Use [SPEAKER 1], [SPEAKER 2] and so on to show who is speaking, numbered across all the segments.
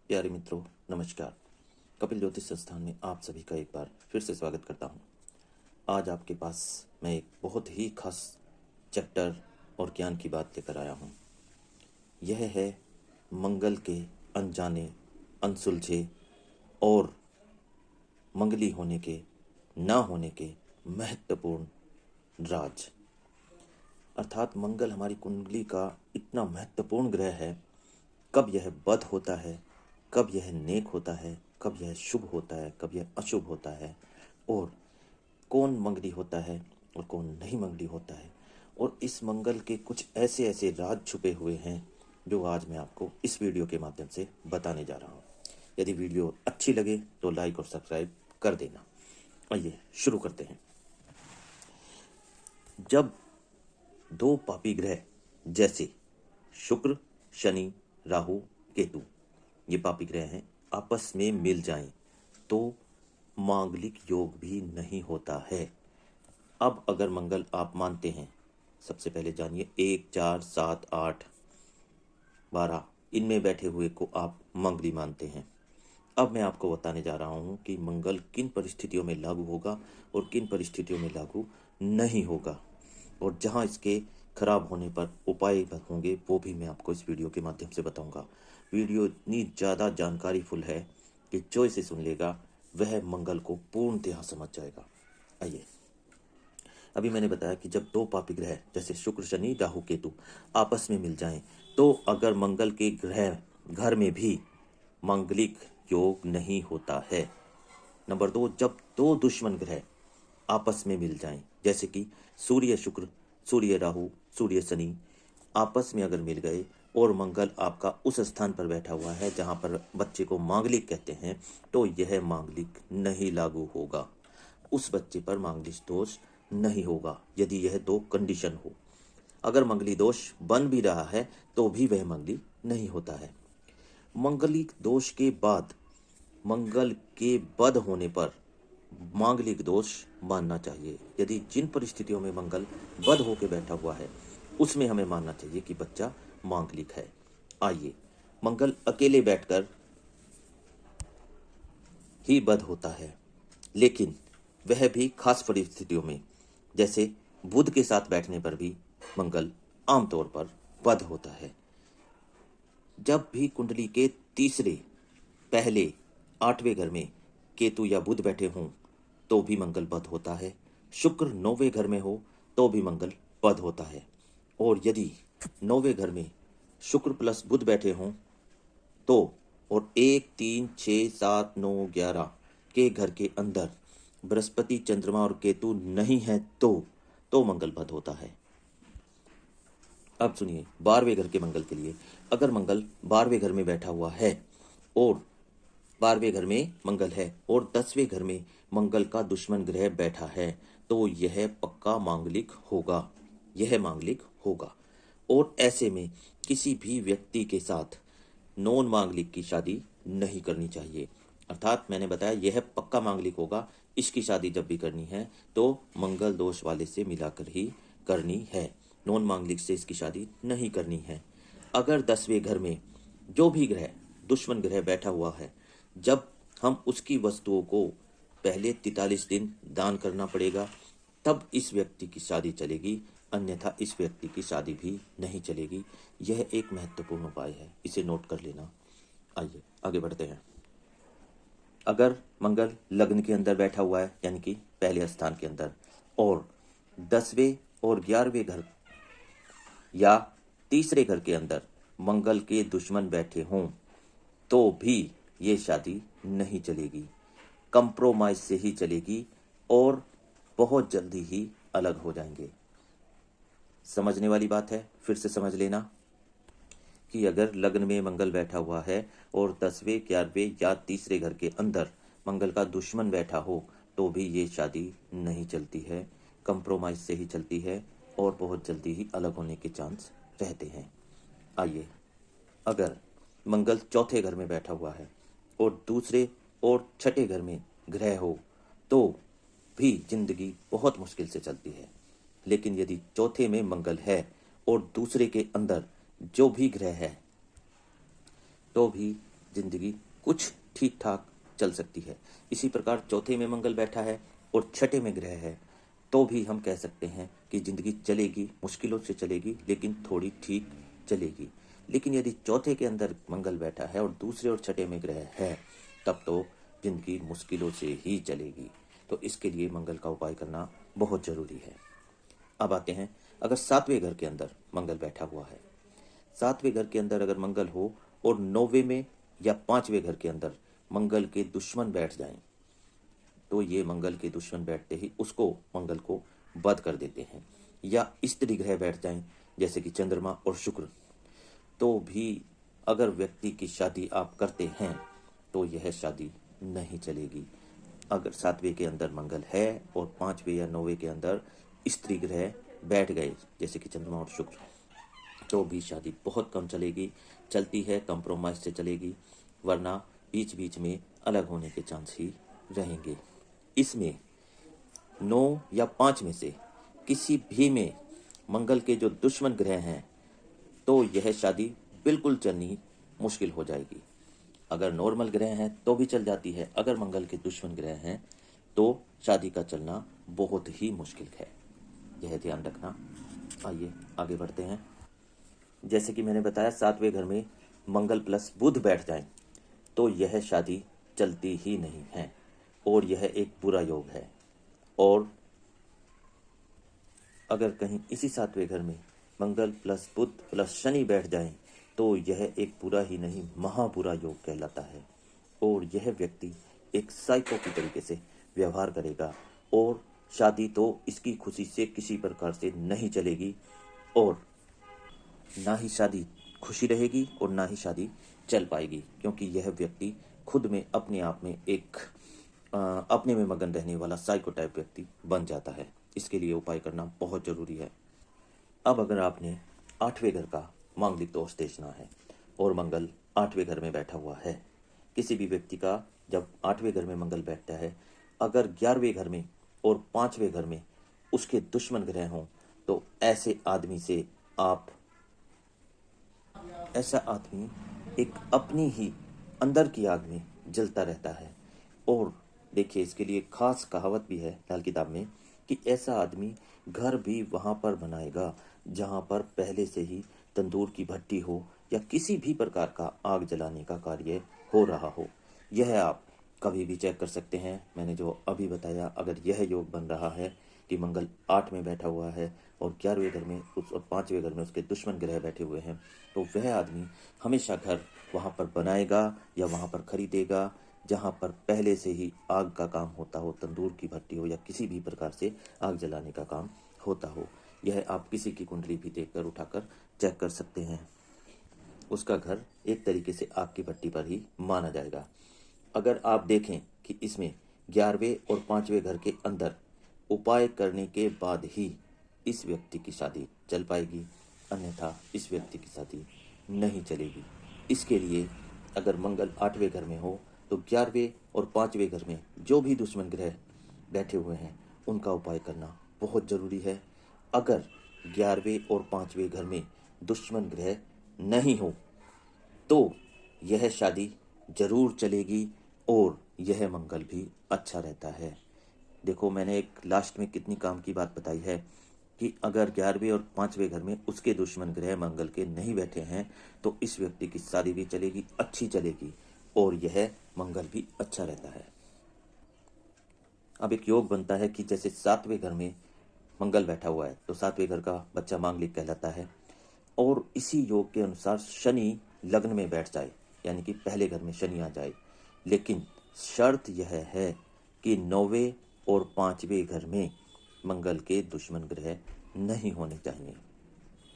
[SPEAKER 1] प्यारे मित्रों, नमस्कार। कपिल ज्योतिष संस्थान में आप सभी का एक बार फिर से स्वागत करता हूँ। आज आपके पास मैं एक बहुत ही खास चैप्टर और ज्ञान की बात लेकर आया हूँ। यह है मंगल के अनजाने, अनसुलझे और मंगली होने के, ना होने के महत्वपूर्ण राज। अर्थात मंगल हमारी कुंडली का इतना महत्वपूर्ण ग्रह है। कब यह बद होता है, कब यह नेक होता है, कब यह शुभ होता है, कब यह अशुभ होता है, और कौन मंगली होता है और कौन नहीं मंगली होता है। और इस मंगल के कुछ ऐसे ऐसे राज छुपे हुए हैं जो आज मैं आपको इस वीडियो के माध्यम से बताने जा रहा हूँ। यदि वीडियो अच्छी लगे तो लाइक और सब्सक्राइब कर देना। आइए शुरू करते हैं। जब दो पापी ग्रह जैसे शुक्र, शनि, राहु, केतु, ये पापी ग्रह हैं, आपस में मिल जाएं तो मांगलिक योग भी नहीं होता है। अब अगर मंगल आप मानते हैं, सबसे पहले जानिए 1, 4, 7, 8, 12 इनमें बैठे हुए को आप मंगली मानते हैं। अब मैं आपको बताने जा रहा हूं कि मंगल किन परिस्थितियों में लागू होगा और किन परिस्थितियों में लागू नहीं होगा, और जहां इसके खराब होने पर उपाय होंगे वो भी मैं आपको इस वीडियो के माध्यम से बताऊंगा। वीडियो इतनी ज़्यादा जानकारीफुल है कि जो इसे सुन लेगा वह मंगल को पूर्णतः समझ जाएगा। आइए, अभी मैंने बताया कि जब दो पापी ग्रह जैसे शुक्र, शनि, राहु, केतु आपस में मिल जाएं तो अगर मंगल के ग्रह घर में भी मांगलिक योग नहीं होता है। नंबर 2, जब दो दुश्मन ग्रह आपस में मिल जाएं, जैसे कि सूर्य शुक्र, सूर्य राहु, सूर्य शनि आपस में अगर मिल गए और मंगल आपका उस स्थान पर बैठा हुआ है जहां पर बच्चे को मांगलिक कहते हैं, तो यह मांगलिक नहीं लागू होगा। उस बच्चे पर मांगलिक दोष नहीं होगा यदि यह दो कंडीशन हो। अगर मंगली दोष बन भी रहा है तो भी वह मंगली नहीं होता है। मंगलिक दोष के बाद मंगल के बद होने पर मांगलिक दोष मानना चाहिए। यदि जिन परिस्थितियों में मंगल बद होकर बैठा हुआ है उसमें हमें मानना चाहिए कि बच्चा मांगलिक है। आइए, मंगल अकेले बैठकर ही बद होता है, लेकिन वह भी खास परिस्थितियों में, जैसे बुध के साथ बैठने पर भी मंगल आमतौर पर बद होता है। जब भी कुंडली के तीसरे, पहले, 8वें घर में केतु या बुध बैठे हों तो भी मंगल बद होता है। शुक्र 9वें घर में हो तो भी मंगल बद होता है। और यदि 9वें घर में शुक्र प्लस बुध बैठे हों तो, और 1, 3, 6, 7, 9, 11 के घर के अंदर बृहस्पति, चंद्रमा और केतु नहीं है तो मंगल बद होता है। अब सुनिए 12वें घर के मंगल के लिए। अगर मंगल 12वें घर में बैठा हुआ है और 12वें घर में मंगल है और 10वें घर में मंगल का दुश्मन ग्रह बैठा है तो यह पक्का मांगलिक होगा, यह मांगलिक होगा। और ऐसे में किसी भी व्यक्ति के साथ नॉन मांगलिक की शादी नहीं करनी चाहिए। अर्थात मैंने बताया यह पक्का मांगलिक होगा। इसकी शादी जब भी करनी है तो मंगल दोष वाले से मिलाकर ही करनी है, नॉन मांगलिक से इसकी शादी नहीं करनी है। अगर 10वें घर में जो भी ग्रह दुश्मन ग्रह बैठा हुआ है, जब हम उसकी वस्तुओं को पहले 43 दिन दान करना पड़ेगा, तब इस व्यक्ति की शादी चलेगी, अन्यथा इस व्यक्ति की शादी भी नहीं चलेगी। यह एक महत्वपूर्ण उपाय है, इसे नोट कर लेना। आइए आगे बढ़ते हैं। अगर मंगल लग्न के अंदर बैठा हुआ है, यानी कि पहले स्थान के अंदर, और 10वें और 11वें घर या तीसरे घर के अंदर मंगल के दुश्मन बैठे हों तो भी ये शादी नहीं चलेगी, कंप्रोमाइज से ही चलेगी और बहुत जल्दी ही अलग हो जाएंगे। समझने वाली बात है, फिर से समझ लेना कि अगर लग्न में मंगल बैठा हुआ है और 10वें, 11वें या तीसरे घर के अंदर मंगल का दुश्मन बैठा हो तो भी ये शादी नहीं चलती है, कंप्रोमाइज से ही चलती है और बहुत जल्दी ही अलग होने के चांस रहते हैं। आइए, अगर मंगल चौथे घर में बैठा हुआ है और दूसरे और छठे घर में ग्रह हो तो भी जिंदगी बहुत मुश्किल से चलती है। लेकिन यदि चौथे में मंगल है और दूसरे के अंदर जो भी ग्रह है तो भी जिंदगी कुछ ठीक ठाक चल सकती है। इसी प्रकार चौथे में मंगल बैठा है और छठे में ग्रह है, तो भी हम कह सकते हैं कि जिंदगी चलेगी, मुश्किलों से चलेगी, लेकिन थोड़ी ठीक चलेगी। लेकिन यदि चौथे के अंदर मंगल बैठा है और दूसरे और छठे में ग्रह है, तब तो जिंदगी मुश्किलों से ही चलेगी। तो इसके लिए मंगल का उपाय करना बहुत जरूरी है। अब आते हैं, अगर सातवें घर के अंदर मंगल बैठा हुआ है, सातवें घर के अंदर अगर मंगल हो और नौवें में या पांचवें घर के अंदर मंगल के दुश्मन बैठ जाएं, तो ये मंगल के दुश्मन बैठते ही उसको, मंगल को वध कर देते हैं। या स्त्री ग्रह बैठ जाएं, जैसे कि चंद्रमा और शुक्र, तो भी अगर व्यक्ति की शादी आप करते हैं तो यह शादी नहीं चलेगी। अगर सातवें के अंदर मंगल है और पांचवें या नौवें के अंदर स्त्री ग्रह बैठ गए, जैसे कि चंद्रमा और शुक्र, तो भी शादी बहुत कम चलेगी। चलती है कंप्रोमाइज से चलेगी, वरना बीच बीच में अलग होने के चांस ही रहेंगे। इसमें 9 या 5 में से किसी भी में मंगल के जो दुश्मन ग्रह हैं, तो यह शादी बिल्कुल चलनी मुश्किल हो जाएगी। अगर नॉर्मल ग्रह हैं तो भी चल जाती है, अगर मंगल के दुश्मन ग्रह हैं तो शादी का चलना बहुत ही मुश्किल है। यह ध्यान रखना। आइए आगे बढ़ते हैं। जैसे कि मैंने बताया, सातवें घर में मंगल प्लस बुध बैठ जाए तो यह शादी चलती ही नहीं है और यह एक बुरा योग है। और अगर कहीं इसी सातवें घर में मंगल प्लस बुध प्लस शनि बैठ जाए तो यह एक बुरा ही नहीं, महाबुरा योग कहलाता है। और यह व्यक्ति एक साइको की तरीके से व्यवहार करेगा और शादी तो इसकी खुशी से किसी प्रकार से नहीं चलेगी, और ना ही शादी खुशी रहेगी और ना ही शादी चल पाएगी, क्योंकि यह व्यक्ति खुद में अपने आप में एक अपने में मगन रहने वाला साइको टाइप व्यक्ति बन जाता है। इसके लिए उपाय करना बहुत जरूरी है। अब अगर आपने आठवें घर का मांगलिक दोष देखना है और मंगल आठवें घर में बैठा हुआ है, किसी भी व्यक्ति का जब आठवें घर में मंगल बैठता है, अगर 11वें घर में और 5वें घर में उसके दुश्मन ग्रह हों, तो ऐसे आदमी से ऐसा आदमी एक अपनी ही अंदर की आग में जलता रहता है। और देखिए, इसके लिए खास कहावत भी है लाल किताब में कि ऐसा आदमी घर भी वहां पर बनाएगा जहां पर पहले से ही तंदूर की भट्टी हो या किसी भी प्रकार का आग जलाने का कार्य हो रहा हो। यह आप कभी भी चेक कर सकते हैं। मैंने जो अभी बताया, अगर यह योग बन रहा है कि मंगल 8 में बैठा हुआ है और 11वें घर में उस और 5वें घर में उसके दुश्मन ग्रह बैठे हुए हैं, तो वह आदमी हमेशा घर वहां पर बनाएगा या वहां पर खरीदेगा जहां पर पहले से ही आग का काम होता हो, तंदूर की भट्टी हो या किसी भी प्रकार से आग जलाने का काम होता हो। यह आप किसी की कुंडली भी देखकर उठाकर चेक कर सकते हैं। उसका घर एक तरीके से आग की भट्टी पर ही माना जाएगा। अगर आप देखें कि इसमें 11वें और 5वें घर के अंदर उपाय करने के बाद ही इस व्यक्ति की शादी चल पाएगी, अन्यथा इस व्यक्ति की शादी नहीं चलेगी। इसके लिए अगर मंगल 8वें घर में हो तो 11वें और 5वें घर में जो भी दुश्मन ग्रह बैठे हुए हैं उनका उपाय करना बहुत जरूरी है। अगर 11वें और 5वें घर में दुश्मन ग्रह नहीं हो तो यह शादी जरूर चलेगी और यह मंगल भी अच्छा रहता है। देखो, मैंने एक लास्ट में कितनी काम की बात बताई है कि अगर 11वें और 5वें घर में उसके दुश्मन ग्रह मंगल के नहीं बैठे हैं तो इस व्यक्ति की शादी भी चलेगी, अच्छी चलेगी, और यह मंगल भी अच्छा रहता है। अब एक योग बनता है कि जैसे 7वें घर में मंगल बैठा हुआ है तो 7वें घर का बच्चा मांगलिक कहलाता है, और इसी योग के अनुसार शनि लग्न में बैठ जाए, यानी कि पहले घर में शनि आ जाए। लेकिन शर्त यह है कि 9वें और 5वें घर में मंगल के दुश्मन ग्रह नहीं होने चाहिए।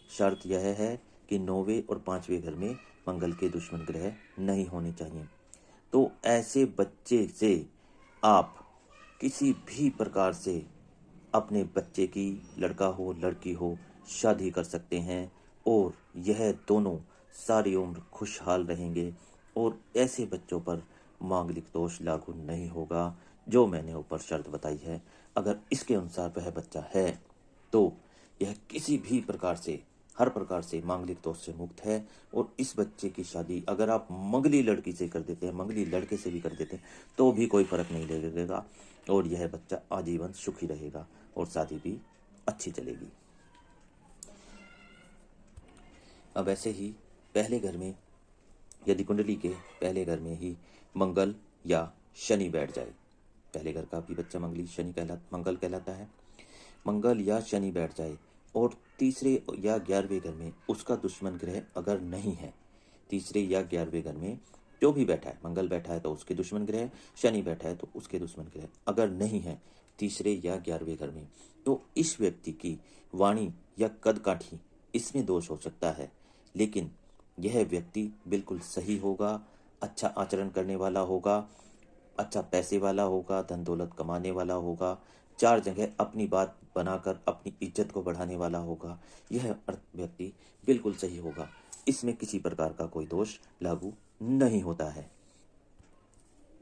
[SPEAKER 1] शर्त यह है कि 9वें और 5वें घर में मंगल के दुश्मन ग्रह नहीं होने चाहिए। तो ऐसे बच्चे से आप किसी भी प्रकार से अपने बच्चे की, लड़का हो लड़की हो, शादी कर सकते हैं और यह दोनों सारी उम्र खुशहाल रहेंगे और ऐसे बच्चों पर मांगलिक दोष लागू नहीं होगा जो मैंने ऊपर शर्त बताई है। अगर इसके अनुसार वह बच्चा है तो यह किसी भी प्रकार से हर प्रकार से मांगलिक दोष से मुक्त है। और इस बच्चे की शादी अगर आप मंगली लड़की से कर देते हैं, मंगली लड़के से भी कर देते हैं, तो भी कोई फर्क नहीं लगेगा और यह बच्चा आजीवन सुखी रहेगा और शादी भी अच्छी चलेगी। अब ऐसे ही पहले घर में, यदि कुंडली के पहले घर में ही मंगल या शनि बैठ जाए, पहले घर का भी बच्चा मंगल कहलाता है, मंगल या शनि बैठ जाए और तीसरे या 11वें घर में उसका दुश्मन ग्रह अगर नहीं है, तीसरे या 11वें घर में जो भी बैठा है, मंगल बैठा है तो उसके दुश्मन ग्रह, शनि बैठा है तो उसके दुश्मन ग्रह अगर नहीं है तीसरे या 11वें घर में, तो इस व्यक्ति की वाणी या कदकाठी इसमें दोष हो सकता है। लेकिन यह व्यक्ति बिल्कुल सही होगा, अच्छा आचरण करने वाला होगा, अच्छा पैसे वाला होगा, धन दौलत कमाने वाला होगा, 4 जगह अपनी बात बनाकर अपनी इज्जत को बढ़ाने वाला होगा। यह व्यक्ति बिल्कुल सही होगा, इसमें किसी प्रकार का कोई दोष लागू नहीं होता है।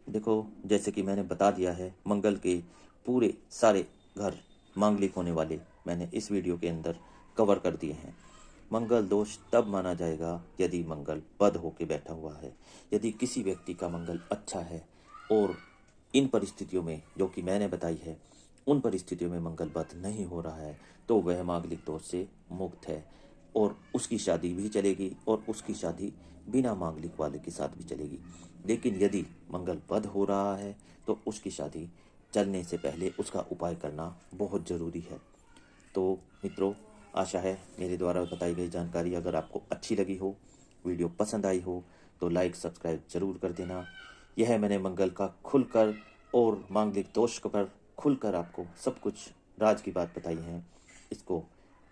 [SPEAKER 1] देखो, जैसे कि मैंने बता दिया है, मंगल के पूरे सारे घर मांगलिक होने वाले मैंने इस वीडियो के अंदर कवर कर दिए हैं। मंगल दोष तब माना जाएगा यदि मंगल बद होके बैठा हुआ है। यदि किसी व्यक्ति का मंगल अच्छा है और इन परिस्थितियों में जो कि मैंने बताई है, उन परिस्थितियों में मंगल बद नहीं हो रहा है, तो वह मांगलिक दोष से मुक्त है और उसकी शादी भी चलेगी और उसकी शादी बिना मांगलिक वाले के साथ भी चलेगी। लेकिन यदि मंगल बद हो रहा है तो उसकी शादी चलने से पहले उसका उपाय करना बहुत ज़रूरी है। तो मित्रों, आशा है मेरे द्वारा बताई गई जानकारी अगर आपको अच्छी लगी हो, वीडियो पसंद आई हो, तो लाइक सब्सक्राइब जरूर कर देना। यह मैंने मंगल का खुलकर और मांगलिक दोष पर खुलकर आपको सब कुछ राज की बात बताई है, इसको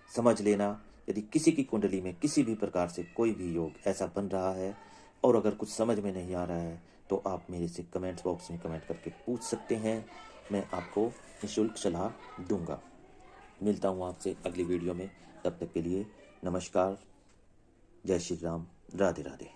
[SPEAKER 1] समझ लेना। यदि किसी की कुंडली में किसी भी प्रकार से कोई भी योग ऐसा बन रहा है और अगर कुछ समझ में नहीं आ रहा है तो आप मेरे से कमेंट बॉक्स में कमेंट करके पूछ सकते हैं, मैं आपको निःशुल्क सलाह दूंगा। मिलता हूँ आपसे अगली वीडियो में, तब तक के लिए नमस्कार, जय श्री राम, राधे राधे।